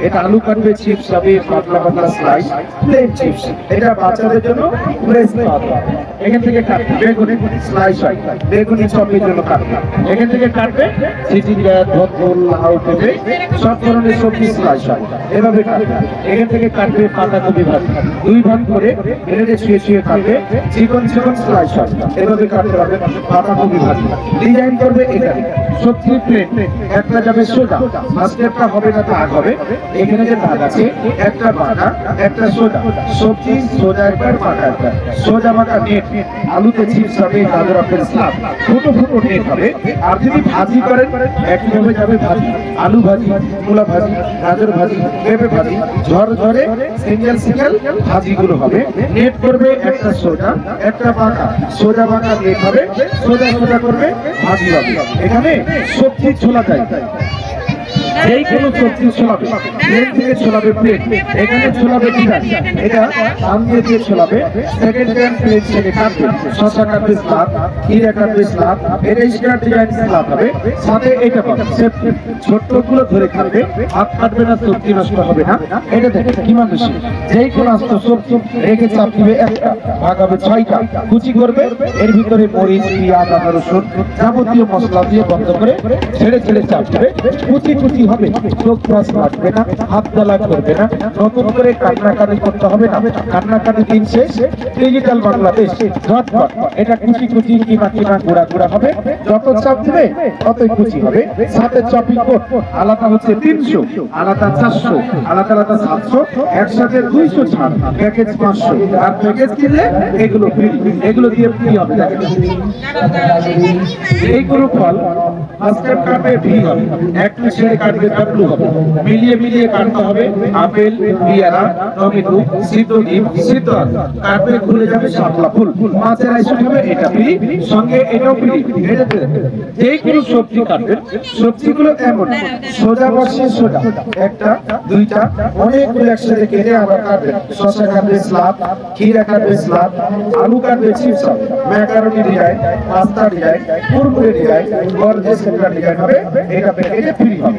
এটা আলু কাটবে, চিপস হবে, পাতলা পাতলা স্লাইস, প্লেন চিপস। এটা বাচ্চাদের জন্য ফ্রেশ খাওয়া। এখান থেকে কাটবে বেগুনি স্লাইস হয়, বেগুনি চপের জন্য কাটবে। এখান থেকে কাটবে চিচিঙ্গা, ধতল, লাউ, পেঁপে, সব ধরনের সবজি স্লাইস হয়, এভাবে কাটবে। এখান থেকে কাটবে পাতাকপি ভাজি, দুই ভাগ করে এটাকে ছুঁয়ে ছুঁয়ে কাটবে, চিকন চিকন স্লাইস হয়, এভাবে কাটতে হবে পাতাকপি ভাজি। ডিজাইন করবে এখানে সবজি প্লেট, একটা যাবে সোজা, মাস্টারটা হবে না দাগ হবে, এখানে যে দাগ আছে একটা বাঁকা একটা সোজা, সবজি সোজা একটা বাঁকা একটা, সোজা বাঁকা নেট। আলুতে চিপস হবে, গাজর আপেল স্লাব, ছোটো ছোটো নেট হবে। আর যদি ভাজি করেন একইভাবে যাবে ভাজি, আলু ভাজি, মূলা ভাজি, গাজর ভাজি, পেঁপে ভাজি, ঝরঝরে সিঙ্গেল সিঙ্গেল ভাজিগুলো হবে। নেট করবে একটা সোজা একটা বাঁকা, সোজা বাঁকা নেট হবে, সোজা সোজা করবে ভাজি হবে। এখানে সবজি ছোলা যায়, যেই কোনো সবজি ছোলাবে, প্লেট থেকে ছোলাবে প্লেট, এখানে ছোলাবে ডিজাইন, এটা সামনে দিয়ে ছোলাবে। সেকেন্ড টাইম প্লেট ছেড়ে কাটবে, শসা কাটবে স্লাদ, ক্ষীরা কাটবে স্লাদ, এটা স্টার ডিজাইন স্লাদ হবে। সাথে এটা পাবে ছোট্টগুলো ধরে খাবে, হাত কাটবে না, সবজি নষ্ট হবে না। এটা দেখে কি মানুষ যেই কোনো আস্ত সবজি রেখে চাপ দিবে, একটা ভাগ হবে 6টা, কুচি করবে, এর ভিতরে মরিচ, পেঁয়াজ, আদা, রসুন যাবতীয় মশলা দিয়ে বন্ধ করে ছেড়ে ছেড়ে চাপ দেবে, কুচি কুচি হবে, চোখ প্রাস লাগবে না, হাত জ্বালা করবে না, নতুন করে কান্নাকাটি করতে হবে না। কান্নাকাটি দিন শেষ, ডিজিটাল বাংলাদেশ ঝটপট। এটা কুচি কুচি কিমা কিমা গুঁড়া গুঁড়া হবে, যত চাপ দেবে ততই কুচি হবে। সাথে চপিং কোড আলাদা হচ্ছে 300, আলাদা 400, আলাদা আলাদা 700, একসাথে 200 ছাড়, প্যাকেজ 500। আর প্যাকেজ কিনলে এগুলো ফ্রি, এগুলো দিয়ে ফ্রি হবে। এইগুলো ফল ফার্স্ট কাটবে ভি হবে, একটু ছেড়ে কাটবে ডাব্লু হবে, মিলিয়ে মিলিয়ে কাটতে হবে। আপেল, পেয়ারা, টমেটো, সিদ্ধ ডিম, সিদ্ধ আলু কাটবে, খুলে যাবে শাপলা ফুল। মাছের আইসুট হবে, এটা ফ্রি, সঙ্গে এটাও ফ্রি। যেই কোনো সবজি কাটবেন, সবজিগুলো এমন সোজা বসে সোজা, একটা দুইটা অনেকগুলো একসাথে কেটে আবার কাটবেন। শসা কাটবে স্লাব, ক্ষীরা কাটবে স্লাব, আলু কাটবে chips, macaroni design, pasta design, Kurkure design, gorgeous design হবে। এটা প্যাকেজে ফ্রি হবে।